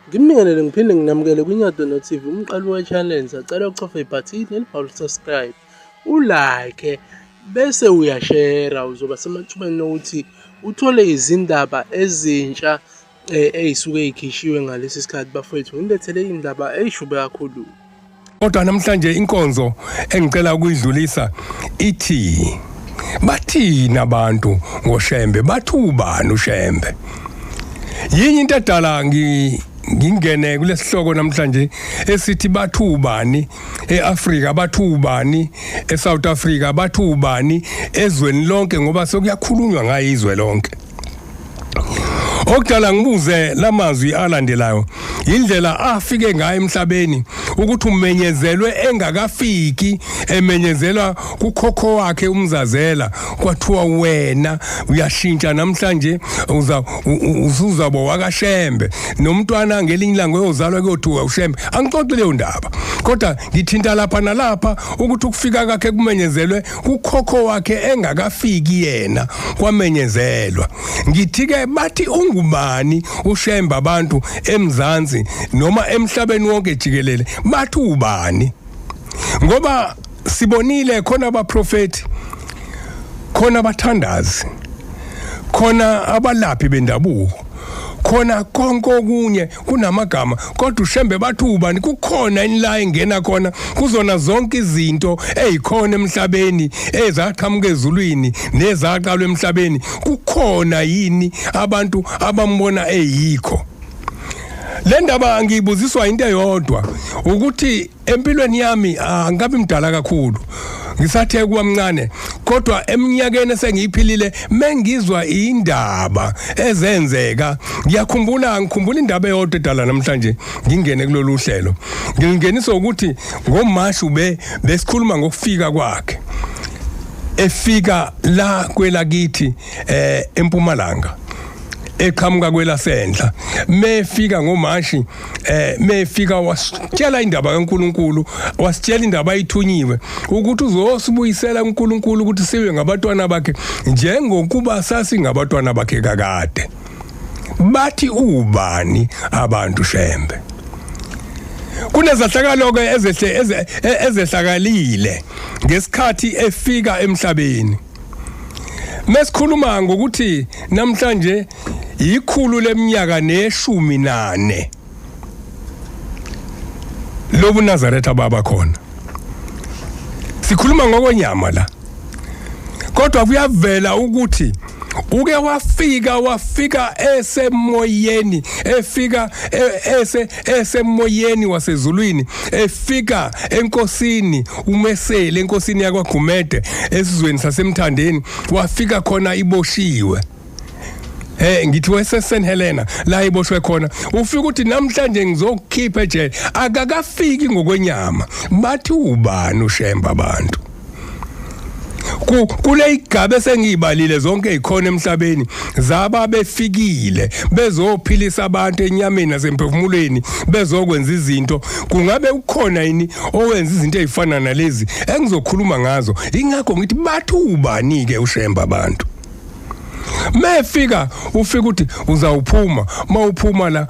Ngimngelele ngiphinde nginamukele kwiNyadona TV umqali we-channel. Sacela ucofa ibhathini elibhalwe subscribe, ulike bese uyashare, uzoba semathubeni ukuthi uthole izindaba ezintsha ezisuke ezikhishiwe ngalesi sikhathi. Bafowethu, ngilethele indaba eyishube kakhulu. Kodwa namhlanje inkonzo engicela ukuyidlulisa ithi bathina abantu ngoShembe, bathubani uShembe. Yinye into edala ngingene kulesihloko namhlanje esithi bathubani eAfrika, bathubani eSouth Africa, bathubani ezweni lonke ngoba sokuyakhulunywa ngayo izwe lonke. Okudala ngibuze lamazwi alandelayo, indlela afike ngayo emhlabeni ukuthi umenyezelwe engakafiki, emenyezelwa kukhokho wakhe umzazela, kwathiwa wena uyashintsha namhlanje uzuzabo wakaShembe, nomntwana ngelinye ilanga uyozalwa kuyothiwa uShembe. Angixoxe leyo ndaba, kodwa ngithinta lapha nalapha ukuthi ukufika kwakhe kumenyezelwe kukhokho wakhe engakafiki yena kwamenyezelwa. Ngithi-ke bathi ungubani uShembe abantu eMzansi noma emhlabeni wonke jikelele, bathi ubani? Ngoba sibonile khona abaprofeti, khona abathandazi, khona abalaphi bendabuko, khona konke okunye kunamagama, kodwa uShembe bathi ubani? Kukhona inla engena khona kuzona zonke izinto ezikhona emhlabeni ezaqhamuka ezulwini nezaqalwa emhlabeni. Kukhona yini abantu abambona eyikho? Le ndaba ngiyibuziswa into eyodwa ukuthi empilweni yami angabi mdala kakhulu, ngisathe kuba mncane, kodwa eminyakeni esengiyiphilile mengizwa indaba ezenzeka ngikhumbula indaba eyodwa edala namhlanje ngingene kulolu hlelo. Ngingeniswa ukuthi ngoMashi besikhuluma ngokufika kwakhe, efika la kwelakithi eMpumalanga, eqhamuka kwelasenhla. Mefika ngoMashi mefika wasitshela indaba kaNkuluNkulu, wasitshela indaba ayithunyiwe ukuthi uzosibuyisela uNkuluNkulu ukuthi sibe ngabatwana bakhe njengokuba sasingabatwana bakhe kakade. Bathi ubani abantu Shembe? Kunezahlakalo-ke ezehlakalile ngesikhathi efika emhlabeni. Mesikhuluma ngokuthi namhlanje ikhulu leminyaka ne-14 lobu Nazaretha baba khona. Sikhuluma ngokwenyama la, kodwa kuyavela ukuthi uke wafika esemoyeni, efika esemoyeni wasezulwini, efika enkosini uMesele, enkosini yakwaGumede esizweni saseMthandeni, wafika khona iboshiwe. Ngithi weSt Helena la iboshwe khona, ufika ukuthi namhlanje ngizokukhipha ejele, akakafiki ngokwenyama. Bathi ubani uShembe abantu? Kule igaba esengiyibalile zonke ezikhona emhlabeni zaba befikile bezophilisa abantu enyameni nasemphefumulweni, bezokwenza izinto. Kungabe ukhona yini owenza izinto ezifana nalezi engizokhuluma ngazo? Ingakho ngithi bathi ubani ke uShembe abantu? Mefika ufika ukuthi uzawuphuma, mawuphuma la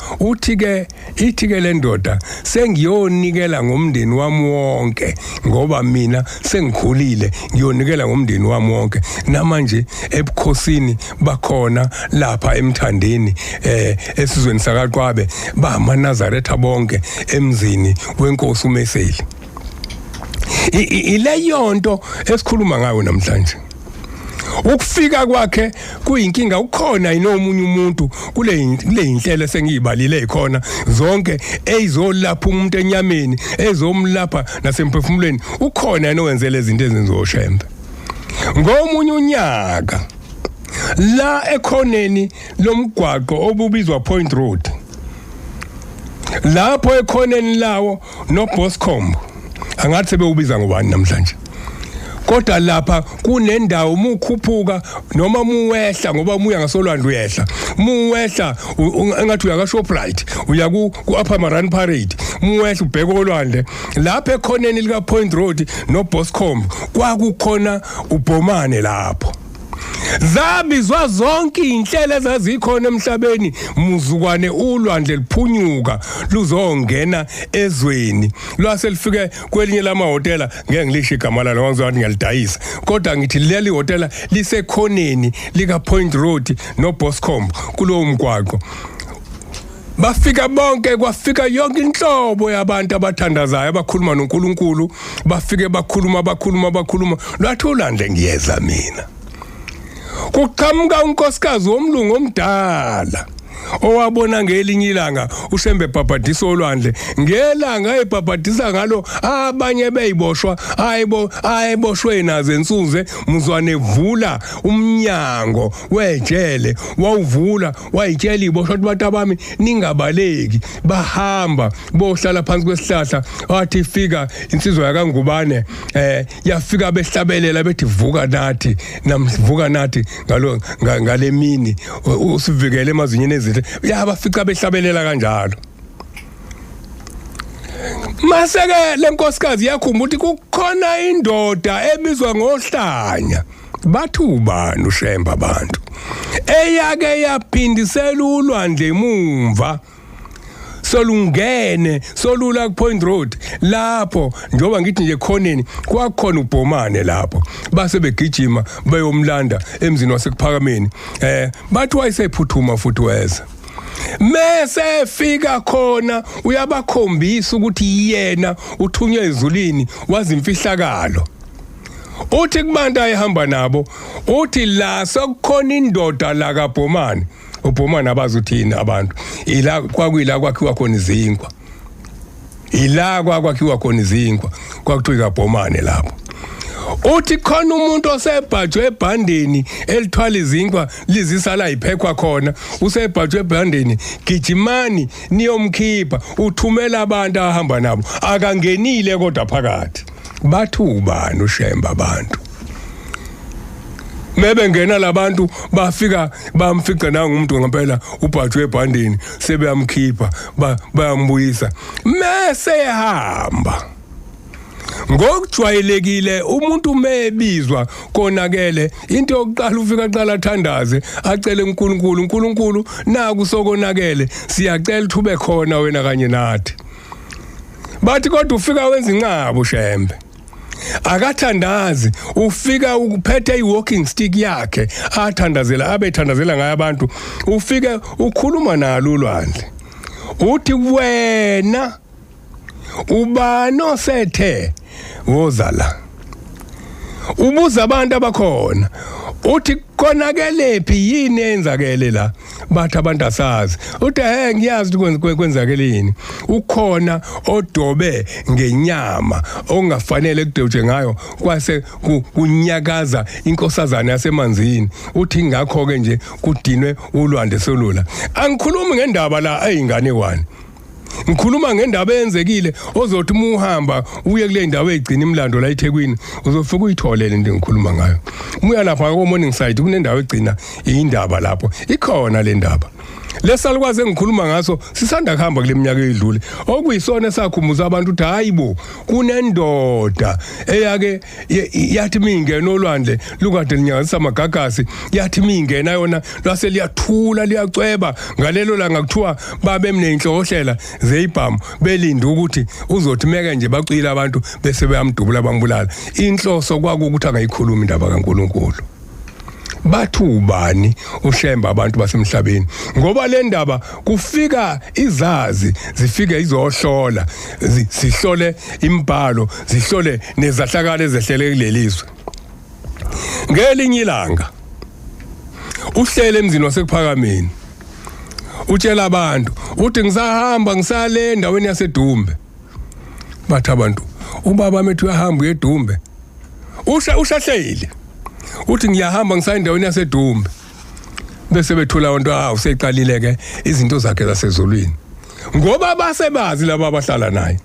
ithi ke le ndoda sengiyonikela ngomndeni wami wonke, ngoba mina sengikhulile, ngiyonikela ngomndeni wami wonke. Namanje ebukhosini bakhona lapha eMthandeni esizweni sakaQwabe bamaNazaretha bonke emzini wenkosi uMeseli. Ile yonto esikhuluma ngayo namhlanje. Ukufika kwakhe kuyinkinga. Ukhona inomunye umuntu kule inhlelo sengiyibalile ezikhona zonke ezolapha umuntu enyameni, ezomlapha nasemphefumulweni. Ukhona yena owenze lezi zinto ezenziwa uShembe. Ngomunye unyaka la ekhoneni lomgwaqo obubizwa Point Road, lapho ekhoneni lawo noBoscombe, angathi sebewubiza ngobani namhlanje, kodwa lapha kunendawo mukhuphuka noma muwehla, ngoba muya ngasolwandle uyehla, muwehla engathi uya kaShoprite, uya ku-Upper Marine Parade, muwehla ubheka olwandle. Lapha ekhoneni lika Point Road noBoscombe kwakukhona uBhomane lapho. zabizwa zonke inhlelo ezazikhona emhlabeni muzukwane ulwandle liphunyuka luzongena ezweni lwase lifike kwelinye lamahotela ngeke ngilisho igama lalo ngoba ngiyalidayisa kodwa ngithi leli hotela lisekhoneni lika Point Road no Boscombe kulowo mgwaqo bafika bonke kwafika yonke inhlobo yabantu abathandazayo abakhuluma noNkulunkulu bafike bakhuluma lwathi ulandle ngiyeza mina kuqhamuka unkosikazi womlungu omdala owabona ngelinye ilanga uShembe ebhabhadisa olwandle ngelanga ebhabhadisa ngalo abanye beyiboshwa ayiboshwe nazo ensuze muzwane vula umnyango wejele wawuvula wayitshela iboshwa abantu abami ningabaleki bahamba bohlala phansi kwesihlahla wathi fika insizwa yakangubane yafika behlabelela bethi vuka nathi ngale mini usivikele emazinyeni ezithe yabafica behlabelela kanjalo maseke lenkosikazi yakhumbula ukuthi kukhona indoda ebizwa ngohlanya bathi ubani uShemba abantu eyake yaphindisela ulwandle emumva solungene solula ku Point Road lapho njoba ngithi nje khoneni kwakhona uBhomane lapho base begijima bayomlanda emzini wasekuphakameni bathi wayesephuthuma futhi weza mase fika khona uyabakhombisa ukuthi yena uthunywe ezulwini wazi imfihlakalo uthi kubantu ayehamba nabo uthi la sokukhona indoda la kaBhomane uBhomane abazuthini abantu ila kwakuyila kwakhiwa khona izinkwa ila kwakhiwa khona izinkwa kwakuthiwa kaBhomane lapho uthi khona umuntu osebhajwe ebhandeni elithwala izinkwa lizisala iphekwa khona usebhajwe ebhandeni gijimani niyomkhipha uthumela abantu ahamba nabo akangenile kodwa phakathi bathi ubani uShemba abantu mebe ngena labantu bafika bamfica nangumuntu ngempela ubhajwe ebhandeni sebeyamkhipha bayambuyisa mase ehamba ngokujwayelekile umuntu mebizwa konakele into yokuqala ufika qala athandaze acele uNkulunkulu naku sokonakele siyacela thube khona wena kanye nathi bathi kodwa ufika wenza inqabo Shembe akathandazi ufika uphethe iwalking stick yakhe abethandazela ngaye abantu ufike ukhuluma nalo ulwandle uthi wena ubani osethe wozala ubuza abantu abakhona uthi konakelephi yini enzakele la bathi abantu asazi uthi ngiyazi ukuthi kwenzakeleni ukhona odobe ngenyama ongafanele kudewuje ngayo kwase kunyakaza inkosazana yasemanzini uthi ngakho ke nje kudinwe ulwandle solula angikhulumi ngendaba la eyingane wani ngikhuluma ngendaba eyenzekile ozothi uma uhamba uye kule ndawo egcina imlando la eThekwini uzofika uyitholele into engikhuluma ngayo umuya lapha ko Morning Side kunendawo egcina indaba lapho ikhona le ndaba lesalukwaze engikhuluma ngaso sisanda kuhamba kule minyaka edlule okuyisona esakhumuza abantu ukuthi hayibo kunendoda eyake yathi mingena olwandle lukade linyakazisa amagagasi yathi mingena yona lase liyathula liyacweba ngalelo langa kuthiwa babe mnenhlohlela zeyibhamu belinda ukuthi uzothi meke nje bacwila abantu bese beyamdubula bambulala inhloso kwakukuthi angayikhuluma indaba kaNkulunkulu bathu ubani uShemba abantu basemhlabeni ngoba le ndaba kufika izazi zifike izohlola sihlole imbhalo zihlole nezahlakalo ezehlele kulelizwe ngelinye ilanga uhlele emzini wasekuphakameni utshela abantu uthi ngisahamba ngisale endaweni yaseDumbe bathi abantu ubaba methu uyahamba eDumbe ushahlele uthi ngiyahamba ngisaya endaweni yaseDumbe bese bethula abantu useqalile ke izinto zakhe zasezulwini ngoba basebazi laba abahlala naye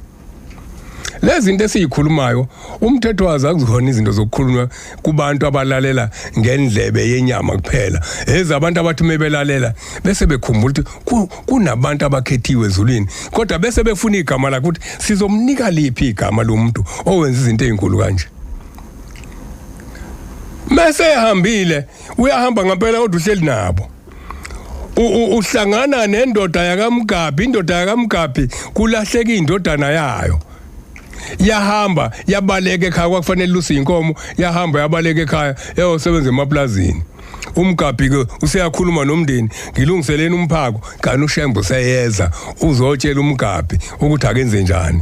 lezi zinto esiyikhulumayo umthetho wazi akuzikhona izinto zokukhulunywa kubantu abalalela ngendlebe yenyama kuphela ezabantu abathi mebelalela bese bekhumbula ukuthi kunabantu abakhethiwe ezulwini kodwa bese befuna igama lakhe ukuthi sizomnika liphi igama lomuntu owenza izinto ezinkulu kanje Mase ehambile uyahamba ngempela kodwa uhleli nabo. Uhlangana nendoda yakamGaphi, indoda yakamGaphi kulahleka indodana yayo. Yahamba yabaleka ekhaya kwakufanele lusi inkomo, yahamba yabaleka ekhaya yayosebenza emaplazini. UMGaphi ke useyakhuluma nomndeni ngilungiseleni umphako kanti uShembe useyeza uzotshela uMGaphi ukuthi akenze njani.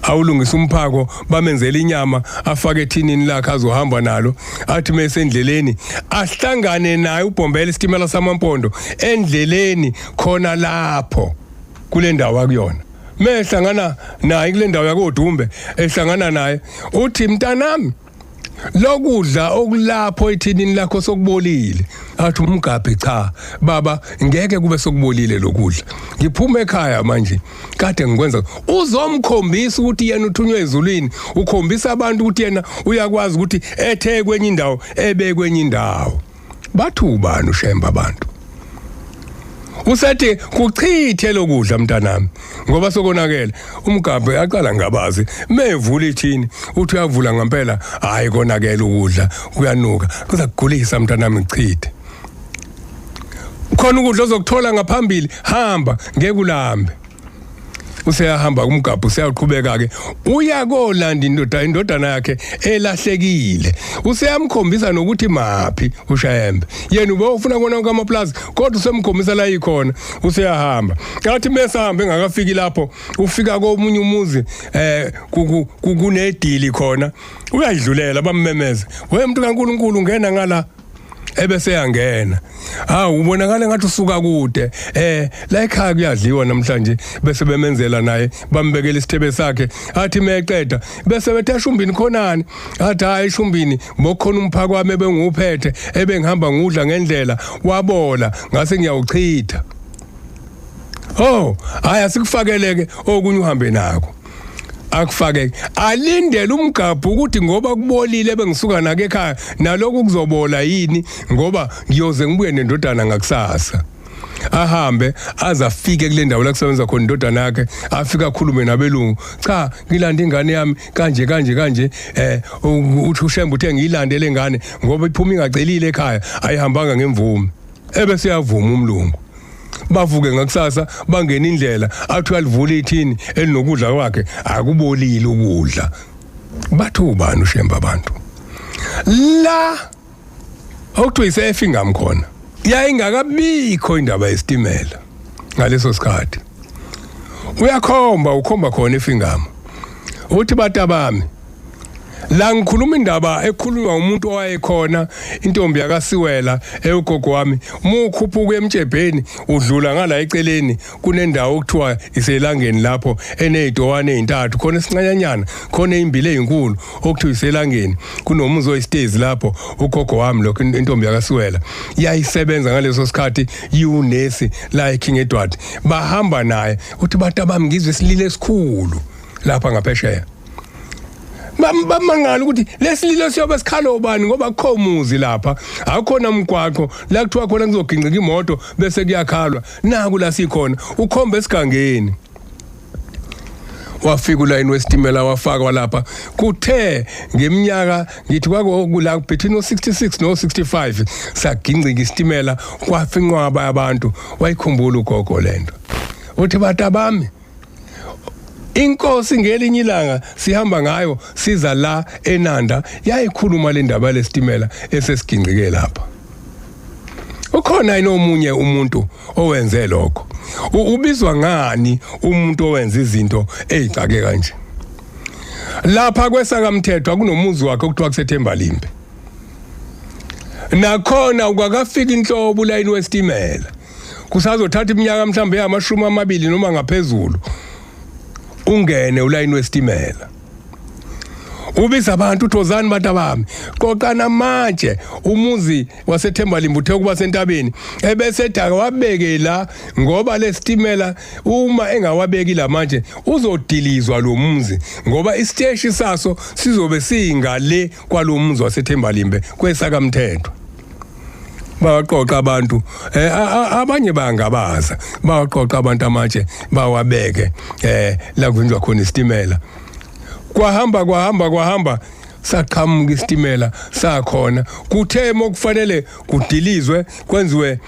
Awulungisa umphako bamenzela inyama afake ethinini lakhe azohamba nalo athi mase endleleni ahlangane naye uBhombela isitimela samampondo endleleni khona lapho kule ndawo akuyona. Mehlangana naye kule ndawo yakoDumbe ehlangana naye uthi mntanami lokudla okulapho ethinini lakho sokubolile. Athi uMGaphi cha baba ngeke kube sokubolile lokudla. Ngiphuma ekhaya manje kade ngikwenza uzomkhombisa ukuthi yena uthunywe ezulwini, ukhombisa abantu ukuthi yena uyakwazi ukuthi ethe kwenye indawo ebe kwenye indawo. Bathi ubani uShembe abantu? Usethi kuchithe lokudla mntanami ngoba sokonakele. uMGaphi aqala ngabazi mevula ithini uthi uyavula ngempela hayi konakele ukudla kuyanuka kuza kugulisa mntanami chithe. Khona ukudla ozokuthola ngaphambili hamba ngeke ulambe. Useyahamba uMGaphi useyaqhubeka ke uyakolanda indodana yakhe elahlekile. Useyamkhombisa nokuthi maphi uShembe. Yena ube ufuna kona konke amaplaza kodwa usemkhombisa la ikhona useyahamba. Ngathi mesahamba engakafiki lapho ufika komunye umuzi kunedili khona uyadlulela bammemeze. Wemuntu kaNkulunkulu ngena ngala ebese yangena. Ubonakala ngathi usuka kude. La ekhaya kuyadliwa namhlanje bese bemenzela naye bambekela isithebe sakhe. Athi meqeda bese bethe Shumbini khonani. Athi hayi Shumbini bokhona umphako wami ebenguphethe ebengihamba ngudla ngendlela wabola ngase ngiyawuchitha. Hayi asikufakeleke okunye uhambe nako. Akufake alindele uMGaphi ukuthi ngoba kubolile bengisuka nake ekhaya naloku kuzobola yini ngoba ngiyoze ngibuye nendodana ngakusasa. Ahambe azafike kule ndawo la kusebenza khona indodana yakhe afika akhulume nabelungu. Cha ngilanda ingane yami kanje uthi uShembe uthe ngiyilandele ingane ngoba iphuma ingacelile ekhaya ayihambanga ngemvume. Ebese yavuma umlungu. Bavuke ngakusasa bangena indlela athi alivula ithini elinokudla kwakhe akubolile ukudla. Bathi ubani uShembe abantu? La awuthi isefingam khona. Yayingakabikho indaba yesitimela ngaleso sikhathi. Ukhomba khona efingama. Uthi batabami la ngikhuluma indaba ekhulunywa umuntu owayekhona intombi yakasiwela eyogogo wami mukhuphuka emtshebheni udlula ngala eceleni kunendawo okuthiwa iselangeni lapho enezidowane ezintathu khona esincanyanyana khona izimbili ezinkulu okuthiwa iselangeni kunomuzi oyistezi lapho ugogo wami lokho intombi yakasiwela yayisebenza ngaleso sikhathi yunesi la eKing Edward bahamba naye uthi batabami ngizwe isilile esikhulu lapha ngaphesheya. Bamangala ukuthi lesililo siyobe sikhalo ubani ngoba akukho umuzi lapha akukhona umgwaqo la kuthiwa khona kuzoginqika imoto bese kuyakhalwa naku la sikhona ukhomba esigangeni. Wafika ulayini wesitimela wafakwa lapha kuthe ngeminyaka ngithi kwakula between 66 no 65 saginqika isitimela kwafinqwaba abantu wayikhumbula ugogo lento. Uthi batabami inkosi ngelinye ilanga sihamba ngayo siza la eNanda yayikhuluma le ndaba lesitimela esesiginqike lapha. Ukhona inomunye umuntu owenze lokho. Ubizwa ngani umuntu owenza izinto ezicake kanje? Lapha kwesakamthethwa kunomuzi wakhe okuthiwa kuseThembalimbe. Nakhona ukakafika inhlobo ulayini wesitimela. Kusazothatha iminyaka mhlambe yamashumi amabili noma ngaphezulu. Ungene ulayini wesitimela. Ubiza abantu uThozani batabami qoqana manje umuzi waseThembalimbe uthe kuba sentabeni ebese daka wabeke la ngoba lesitimela uma engawabeki la manje uzodilizwa lo muzi ngoba isiteshi saso sizobe singale kwalomuzi waseThembalimbe kwesakamthethwa. Baqoqa abantu abanye bangabaza baqoqa abantu amatshe bawabeke la kwenziwa khona isitimela. Kwahamba saqhamuka isitimela sakhona kuthe mokufanele kudilizwe kwenziwe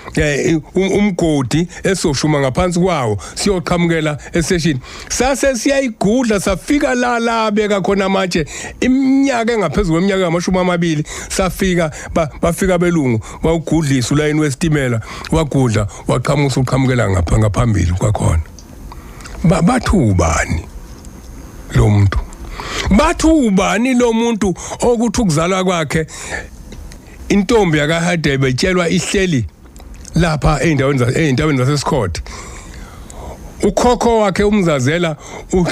umgodi esoshuma ngaphansi kwawo siyoqhamukela estation sase siyayigudla safika la beka khona amatshe iminyaka engaphezulu kweminyaka yama-20 safika bafika belungu bawugudlisa ulayini wesitimela wagudla waqhamuka uqhamukela ngaphambili kwakhona bathu ubani lo muntu bathu ubani lo muntu okuthi ukuzalwa kwakhe intombi yakahadebe itshelwa ihleli lapha eindaweni zaseScott ukhokho wakhe umzazela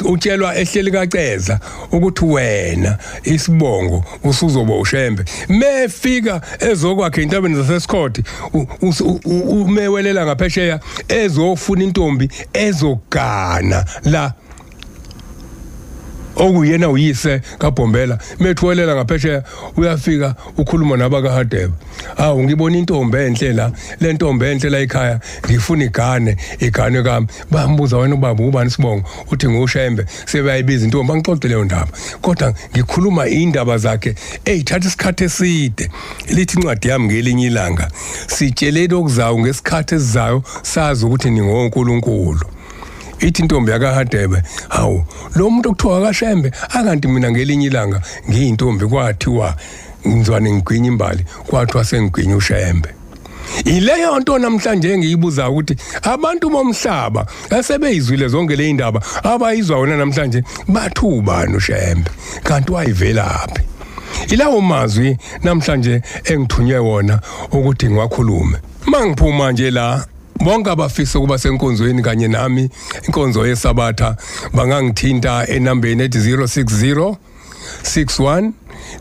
utshelwa ehleli kaCeza ukuthi wena isibongo usuzoba ushembe mefika ezokwakhe intabeni zaseScott umewelela ngaphesheya ezofuna intombi ezogana la okuyena uyise kaBhombela methwelela ngaphesheya uyafika ukhuluma nabakahadebe awu ngibona intombi enhle la le ntombi enhle la ekhaya ngifuna igane kami bambuza wena ubaba ubani isibongo uthi ngushembe sebayibiza intombi angixoxe leyo ndaba kodwa ngikhuluma indaba zakhe eyithatha isikhathi eside lithi incwadi yami ngelinye ilanga sitsheleni okuzayo ngesikhathi esizayo sazi ukuthi ningonkulunkulu ithi intombi yakahadebe hawu lo muntu okuthiwa kaShembe akanti mina ngelinye ilanga ngiyintombi kwathiwa ngizwane ngigwinya imbali kwathiwa sengigwinya uShembe ileyo nto namhlanje ngiyibuza ukuthi abantu bomhlaba asebeyizwile zonke le indaba abayizwa wona namhlanje bathu ubani uShembe kanti wayivelaphi ilawo mazwi namhlanje engithunywe wona ukuthi ngiwakhulume mangiphuma nje la bonke abafisa ukuba senkonzweni kanye nami inkonzo yesabatha bangangithinta enambeni ethi 060 61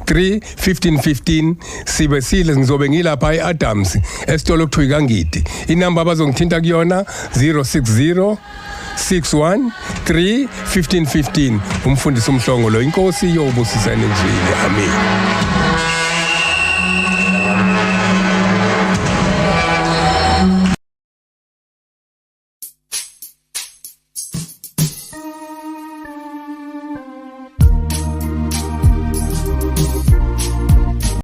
31515 sibe sile ngizobe ngilapha eAdams esitolo kuthiwa iKangidi inamba abazongithinta kuyona 060 61 31515 umfundisi uMhlongo lo inkosi yobusisane nje amen.